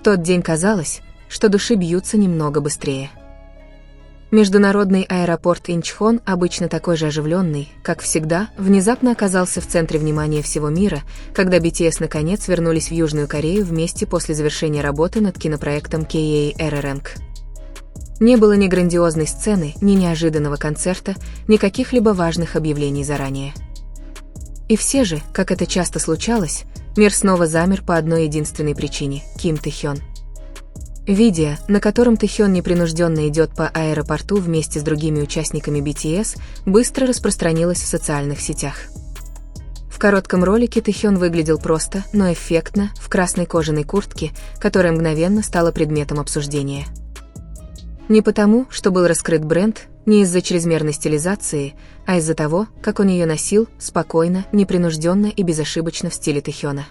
тот день казалось, что души бьются немного быстрее. Международный аэропорт Инчхон, обычно такой же оживленный, как всегда, внезапно оказался в центре внимания всего мира, когда BTS наконец вернулись в Южную Корею вместе после завершения работы над кинопроектом KARA-RANG. Не было ни грандиозной сцены, ни неожиданного концерта, ни каких-либо важных объявлений заранее. И все же, как это часто случалось, мир снова замер по одной единственной причине – Ким Тэхён. Видео, на котором Тэхён непринужденно идет по аэропорту вместе с другими участниками BTS, быстро распространилось в социальных сетях. В коротком ролике Тэхён выглядел просто, но эффектно, в красной кожаной куртке, которая мгновенно стала предметом обсуждения. Не потому, что был раскрыт бренд, не из-за чрезмерной стилизации, а из-за того, как он ее носил, спокойно, непринужденно и безошибочно в стиле Тэхёна.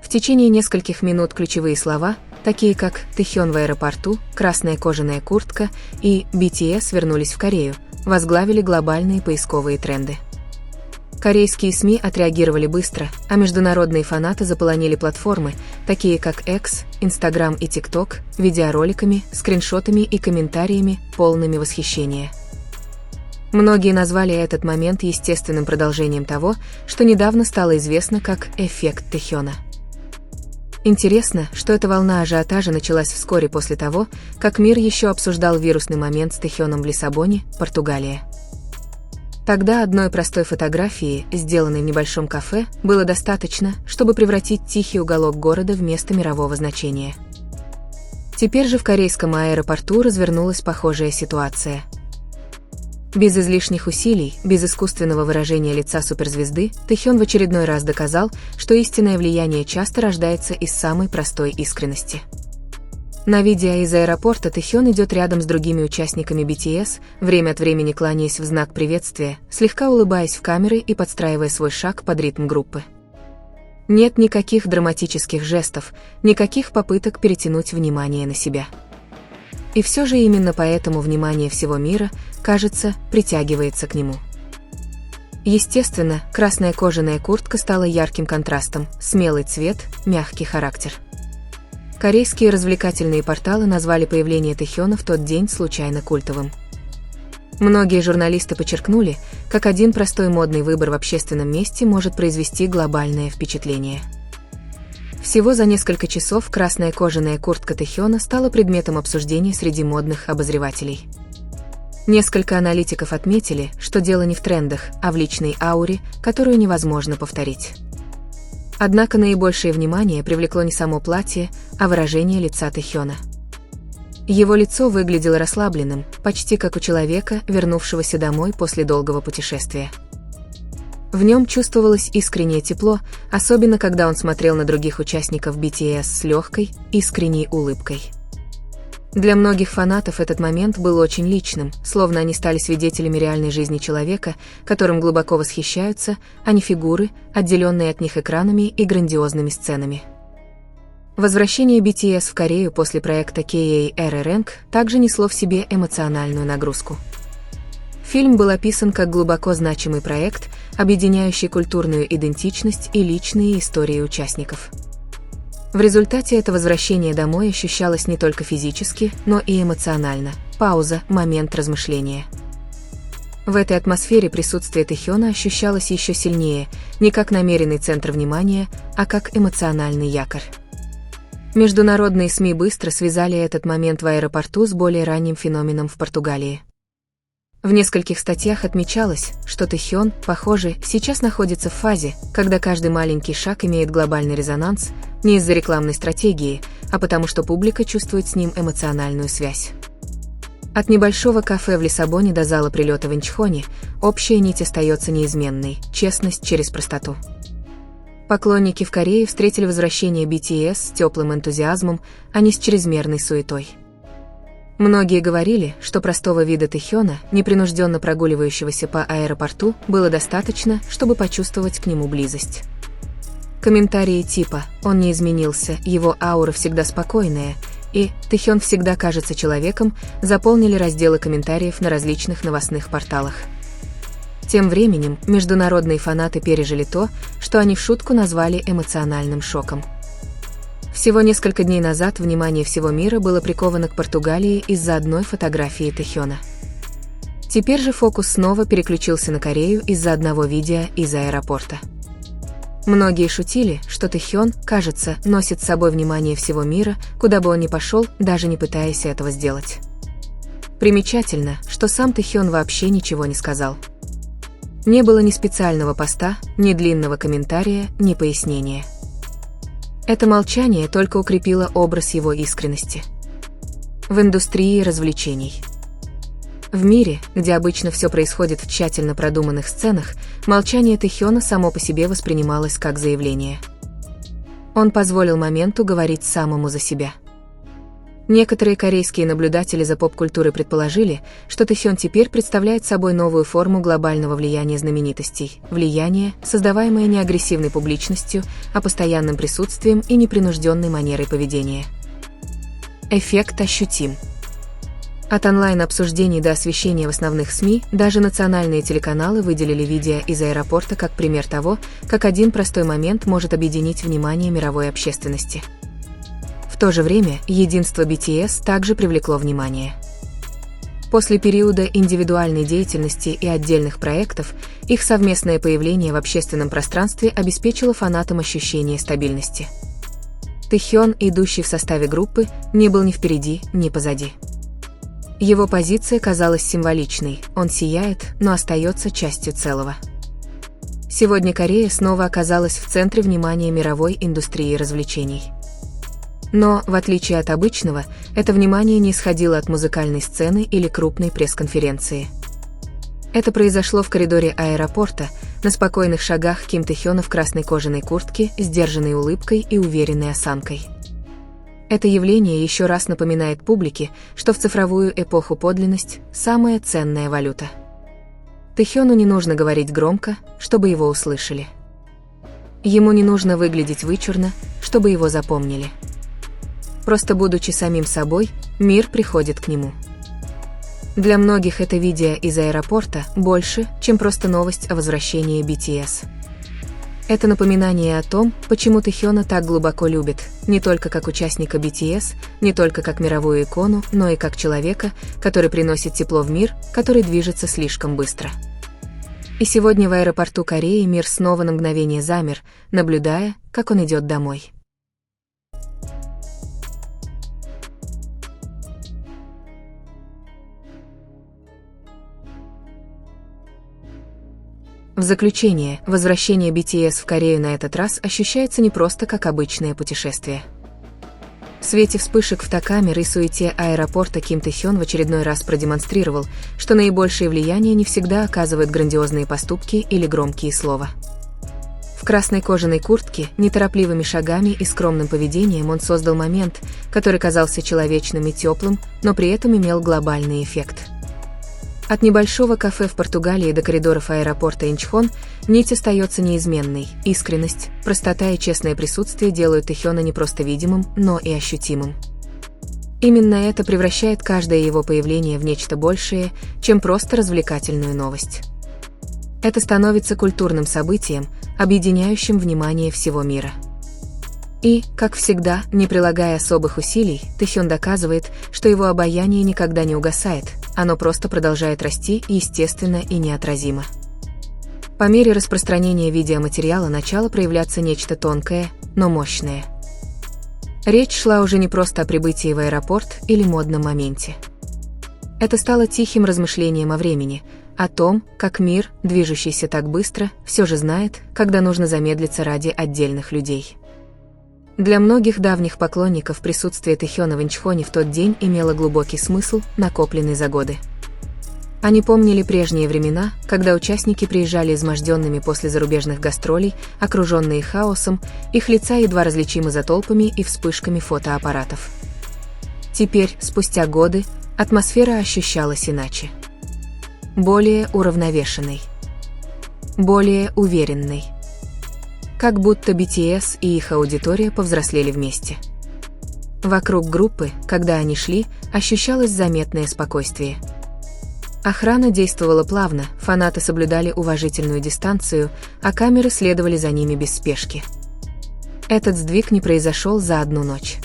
В течение нескольких минут ключевые слова, такие как «Тэхён в аэропорту», «Красная кожаная куртка» и «BTS вернулись в Корею», возглавили глобальные поисковые тренды. Корейские СМИ отреагировали быстро, а международные фанаты заполонили платформы, такие как X, Instagram и TikTok, видеороликами, скриншотами и комментариями, полными восхищения. Многие назвали этот момент естественным продолжением того, что недавно стало известно как «эффект Тэхёна». Интересно, что эта волна ажиотажа началась вскоре после того, как мир еще обсуждал вирусный момент с Тэхёном в Лиссабоне, Португалия. Тогда одной простой фотографии, сделанной в небольшом кафе, было достаточно, чтобы превратить тихий уголок города в место мирового значения. Теперь же в корейском аэропорту развернулась похожая ситуация. Без излишних усилий, без искусственного выражения лица суперзвезды, Тэхён в очередной раз доказал, что истинное влияние часто рождается из самой простой искренности. На видео из аэропорта Тэхён идет рядом с другими участниками BTS, время от времени кланяясь в знак приветствия, слегка улыбаясь в камеры и подстраивая свой шаг под ритм группы. Нет никаких драматических жестов, никаких попыток перетянуть внимание на себя. И все же именно поэтому внимание всего мира, кажется, притягивается к нему. Естественно, красная кожаная куртка стала ярким контрастом, смелый цвет, мягкий характер. Корейские развлекательные порталы назвали появление Тэхёна в тот день случайно культовым. Многие журналисты подчеркнули, как один простой модный выбор в общественном месте может произвести глобальное впечатление. Всего за несколько часов красная кожаная куртка Тэхёна стала предметом обсуждения среди модных обозревателей. Несколько аналитиков отметили, что дело не в трендах, а в личной ауре, которую невозможно повторить. Однако наибольшее внимание привлекло не само платье, а выражение лица Тэхёна. Его лицо выглядело расслабленным, почти как у человека, вернувшегося домой после долгого путешествия. В нем чувствовалось искреннее тепло, особенно когда он смотрел на других участников BTS с легкой, искренней улыбкой. Для многих фанатов этот момент был очень личным, словно они стали свидетелями реальной жизни человека, которым глубоко восхищаются, а не фигуры, отделенные от них экранами и грандиозными сценами. Возвращение BTS в Корею после проекта KARA-RANG также несло в себе эмоциональную нагрузку. Фильм был описан как глубоко значимый проект, объединяющий культурную идентичность и личные истории участников. В результате это возвращение домой ощущалось не только физически, но и эмоционально. Пауза, момент размышления. В этой атмосфере присутствие Тэхёна ощущалось еще сильнее, не как намеренный центр внимания, а как эмоциональный якорь. Международные СМИ быстро связали этот момент в аэропорту с более ранним феноменом в Португалии. В нескольких статьях отмечалось, что Тэхён, похоже, сейчас находится в фазе, когда каждый маленький шаг имеет глобальный резонанс, не из-за рекламной стратегии, а потому что публика чувствует с ним эмоциональную связь. От небольшого кафе в Лиссабоне до зала прилета в Инчхоне общая нить остается неизменной – честность через простоту. Поклонники в Корее встретили возвращение BTS с теплым энтузиазмом, а не с чрезмерной суетой. Многие говорили, что простого вида Тэхёна, непринужденно прогуливающегося по аэропорту, было достаточно, чтобы почувствовать к нему близость. Комментарии типа «он не изменился, его аура всегда спокойная» и «Тэхён всегда кажется человеком» заполнили разделы комментариев на различных новостных порталах. Тем временем, международные фанаты пережили то, что они в шутку назвали эмоциональным шоком. Всего несколько дней назад внимание всего мира было приковано к Португалии из-за одной фотографии Тэхёна. Теперь же фокус снова переключился на Корею из-за одного видео из аэропорта. Многие шутили, что Тэхён, кажется, носит с собой внимание всего мира, куда бы он ни пошел, даже не пытаясь этого сделать. Примечательно, что сам Тэхён вообще ничего не сказал. Не было ни специального поста, ни длинного комментария, ни пояснения. Это молчание только укрепило образ его искренности. В индустрии развлечений. В мире, где обычно все происходит в тщательно продуманных сценах, молчание Тэхёна само по себе воспринималось как заявление. Он позволил моменту говорить самому за себя. Некоторые корейские наблюдатели за поп-культурой предположили, что Тэхён теперь представляет собой новую форму глобального влияния знаменитостей, влияние, создаваемое не агрессивной публичностью, а постоянным присутствием и непринужденной манерой поведения. Эффект ощутим. От онлайн-обсуждений до освещения в основных СМИ даже национальные телеканалы выделили видео из аэропорта как пример того, как один простой момент может объединить внимание мировой общественности. В то же время единство BTS также привлекло внимание. После периода индивидуальной деятельности и отдельных проектов, их совместное появление в общественном пространстве обеспечило фанатам ощущение стабильности. Тэхён, идущий в составе группы, не был ни впереди, ни позади. Его позиция казалась символичной, он сияет, но остается частью целого. Сегодня Корея снова оказалась в центре внимания мировой индустрии развлечений. Но, в отличие от обычного, это внимание не исходило от музыкальной сцены или крупной пресс-конференции. Это произошло в коридоре аэропорта, на спокойных шагах Ким Тэхёна в красной кожаной куртке, сдержанной улыбкой и уверенной осанкой. Это явление еще раз напоминает публике, что в цифровую эпоху подлинность – самая ценная валюта. Тэхёну не нужно говорить громко, чтобы его услышали. Ему не нужно выглядеть вычурно, чтобы его запомнили. Просто будучи самим собой, мир приходит к нему. Для многих это видео из аэропорта больше, чем просто новость о возвращении BTS. Это напоминание о том, почему Тэхёна так глубоко любят, не только как участника BTS, не только как мировую икону, но и как человека, который приносит тепло в мир, который движется слишком быстро. И сегодня в аэропорту Кореи мир снова на мгновение замер, наблюдая, как он идет домой. В заключение, возвращение BTS в Корею на этот раз ощущается не просто как обычное путешествие. В свете вспышек фотокамер и суете аэропорта Ким Тэхён в очередной раз продемонстрировал, что наибольшее влияние не всегда оказывают грандиозные поступки или громкие слова. В красной кожаной куртке, неторопливыми шагами и скромным поведением он создал момент, который казался человечным и теплым, но при этом имел глобальный эффект. От небольшого кафе в Португалии до коридоров аэропорта Инчхон нить остается неизменной. Искренность, простота и честное присутствие делают Тэхёна не просто видимым, но и ощутимым. Именно это превращает каждое его появление в нечто большее, чем просто развлекательную новость. Это становится культурным событием, объединяющим внимание всего мира. И, как всегда, не прилагая особых усилий, Тэхён доказывает, что его обаяние никогда не угасает, оно просто продолжает расти естественно и неотразимо. По мере распространения видеоматериала начало проявляться нечто тонкое, но мощное. Речь шла уже не просто о прибытии в аэропорт или модном моменте. Это стало тихим размышлением о времени, о том, как мир, движущийся так быстро, все же знает, когда нужно замедлиться ради отдельных людей. Для многих давних поклонников присутствие Тэхёна в Инчхоне в тот день имело глубокий смысл, накопленный за годы. Они помнили прежние времена, когда участники приезжали изможденными после зарубежных гастролей, окруженные хаосом, их лица едва различимы за толпами и вспышками фотоаппаратов. Теперь, спустя годы, атмосфера ощущалась иначе. Более уравновешенной. Более уверенной. Как будто BTS и их аудитория повзрослели вместе. Вокруг группы, когда они шли, ощущалось заметное спокойствие. Охрана действовала плавно, фанаты соблюдали уважительную дистанцию, а камеры следовали за ними без спешки. Этот сдвиг не произошел за одну ночь.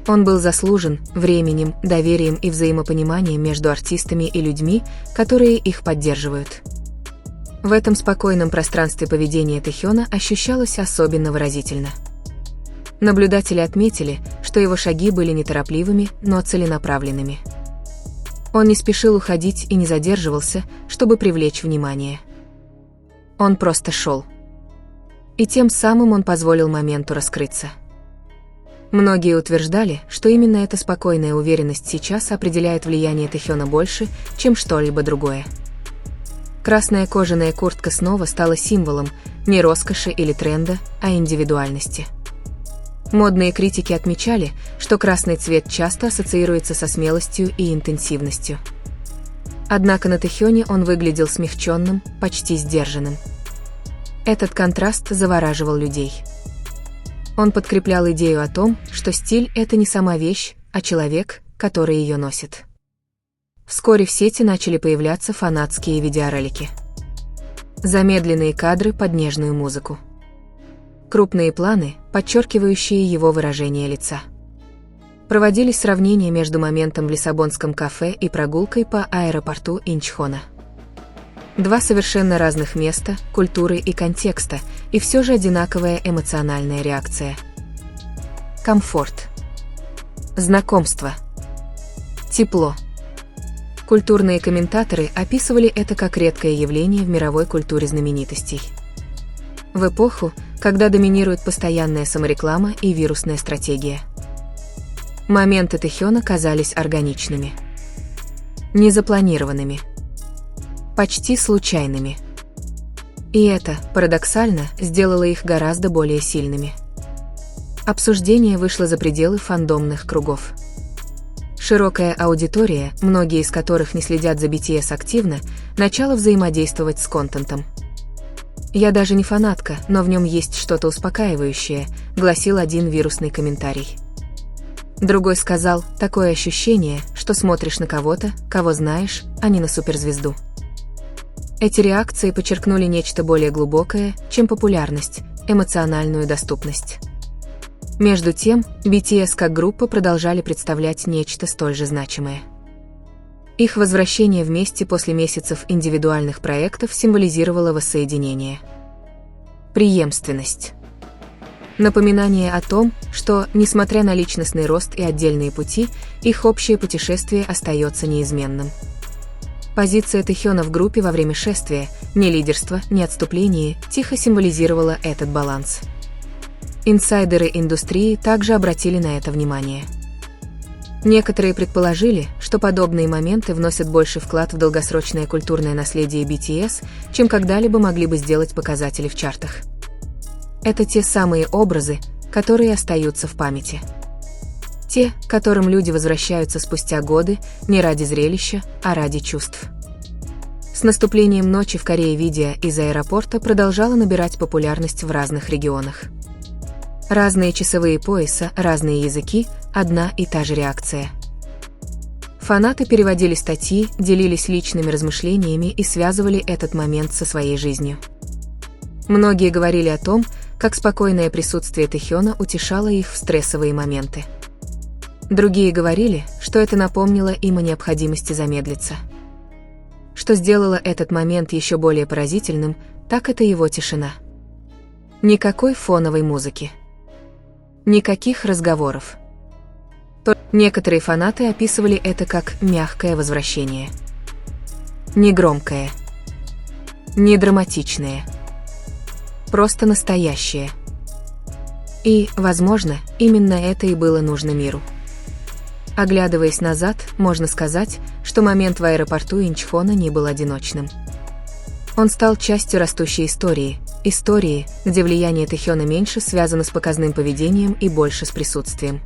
Он был заслужен временем, доверием и взаимопониманием между артистами и людьми, которые их поддерживают. В этом спокойном пространстве поведение Тэхёна ощущалось особенно выразительно. Наблюдатели отметили, что его шаги были неторопливыми, но целенаправленными. Он не спешил уходить и не задерживался, чтобы привлечь внимание. Он просто шел. И тем самым он позволил моменту раскрыться. Многие утверждали, что именно эта спокойная уверенность сейчас определяет влияние Тэхёна больше, чем что-либо другое. Красная кожаная куртка снова стала символом не роскоши или тренда, а индивидуальности. Модные критики отмечали, что красный цвет часто ассоциируется со смелостью и интенсивностью. Однако на Тэхёне он выглядел смягченным, почти сдержанным. Этот контраст завораживал людей. Он подкреплял идею о том, что стиль – это не сама вещь, а человек, который ее носит. Вскоре в сети начали появляться фанатские видеоролики. Замедленные кадры под нежную музыку. Крупные планы, подчеркивающие его выражение лица. Проводились сравнения между моментом в лиссабонском кафе и прогулкой по аэропорту Инчхона. Два совершенно разных места, культуры и контекста, и все же одинаковая эмоциональная реакция. Комфорт. Знакомство. Тепло. Культурные комментаторы описывали это как редкое явление в мировой культуре знаменитостей. В эпоху, когда доминирует постоянная самореклама и вирусная стратегия. Моменты Тэхёна казались органичными. Незапланированными. Почти случайными. И это, парадоксально, сделало их гораздо более сильными. Обсуждение вышло за пределы фандомных кругов. Широкая аудитория, многие из которых не следят за BTS активно, начала взаимодействовать с контентом. «Я даже не фанатка, но в нем есть что-то успокаивающее», — гласил один вирусный комментарий. Другой сказал: «Такое ощущение, что смотришь на кого-то, кого знаешь, а не на суперзвезду». Эти реакции подчеркнули нечто более глубокое, чем популярность, эмоциональную доступность. Между тем, BTS как группа продолжали представлять нечто столь же значимое. Их возвращение вместе после месяцев индивидуальных проектов символизировало воссоединение. Преемственность. Напоминание о том, что, несмотря на личностный рост и отдельные пути, их общее путешествие остается неизменным. Позиция Тэхёна в группе во время шествия, ни лидерство, ни отступление, тихо символизировала этот баланс. Инсайдеры индустрии также обратили на это внимание. Некоторые предположили, что подобные моменты вносят больше вклад в долгосрочное культурное наследие BTS, чем когда-либо могли бы сделать показатели в чартах. Это те самые образы, которые остаются в памяти. Те, к которым люди возвращаются спустя годы, не ради зрелища, а ради чувств. С наступлением ночи в Корее видео из аэропорта продолжало набирать популярность в разных регионах. Разные часовые пояса, разные языки, одна и та же реакция. Фанаты переводили статьи, делились личными размышлениями и связывали этот момент со своей жизнью. Многие говорили о том, как спокойное присутствие Тэхёна утешало их в стрессовые моменты. Другие говорили, что это напомнило им о необходимости замедлиться. Что сделало этот момент еще более поразительным, так это его тишина. Никакой фоновой музыки. Никаких разговоров. Некоторые фанаты описывали это как мягкое возвращение. Не громкое. Не драматичное. Просто настоящее. И, возможно, именно это и было нужно миру. Оглядываясь назад, можно сказать, что момент в аэропорту Инчхона не был одиночным. Он стал частью растущей истории, где влияние Тэхёна меньше связано с показным поведением и больше с присутствием.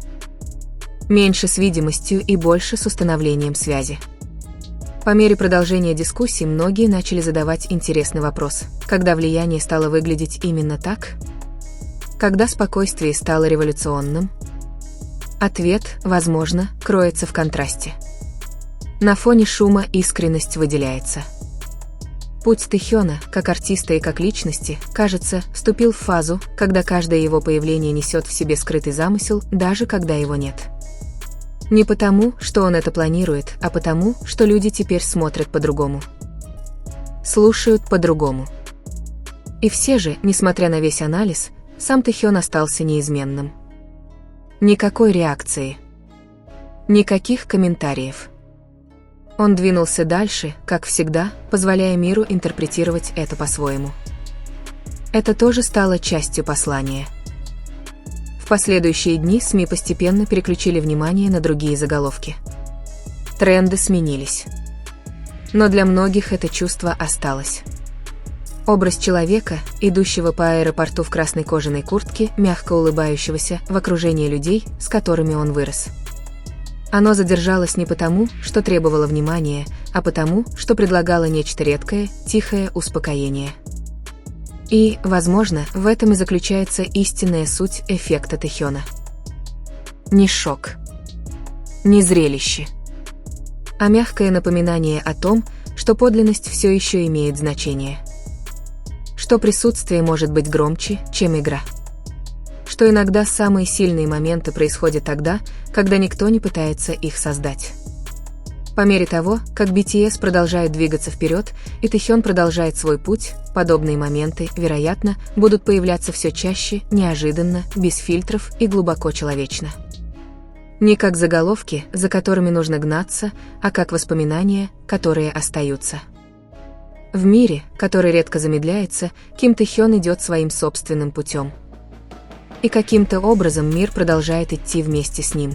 Меньше с видимостью и больше с установлением связи. По мере продолжения дискуссий многие начали задавать интересный вопрос: когда влияние стало выглядеть именно так? Когда спокойствие стало революционным? Ответ, возможно, кроется в контрасте. На фоне шума искренность выделяется. Путь Тэхёна, как артиста и как личности, кажется, вступил в фазу, когда каждое его появление несет в себе скрытый замысел, даже когда его нет. Не потому, что он это планирует, а потому, что люди теперь смотрят по-другому. Слушают по-другому. И все же, несмотря на весь анализ, сам Тэхён остался неизменным. Никакой реакции. Никаких комментариев. Он двинулся дальше, как всегда, позволяя миру интерпретировать это по-своему. Это тоже стало частью послания. В последующие дни СМИ постепенно переключили внимание на другие заголовки. Тренды сменились. Но для многих это чувство осталось. Образ человека, идущего по аэропорту в красной кожаной куртке, мягко улыбающегося в окружении людей, с которыми он вырос. Оно задержалось не потому, что требовало внимания, а потому, что предлагало нечто редкое, тихое успокоение. И, возможно, в этом и заключается истинная суть эффекта Тэхёна. Не шок, не зрелище, а мягкое напоминание о том, что подлинность все еще имеет значение. Что присутствие может быть громче, чем игра. Что иногда самые сильные моменты происходят тогда, когда никто не пытается их создать. По мере того, как BTS продолжают двигаться вперед, и Тэхён продолжает свой путь, подобные моменты, вероятно, будут появляться все чаще, неожиданно, без фильтров и глубоко человечно. Не как заголовки, за которыми нужно гнаться, а как воспоминания, которые остаются. В мире, который редко замедляется, Ким Тэхён идет своим собственным путем. И каким-то образом мир продолжает идти вместе с ним.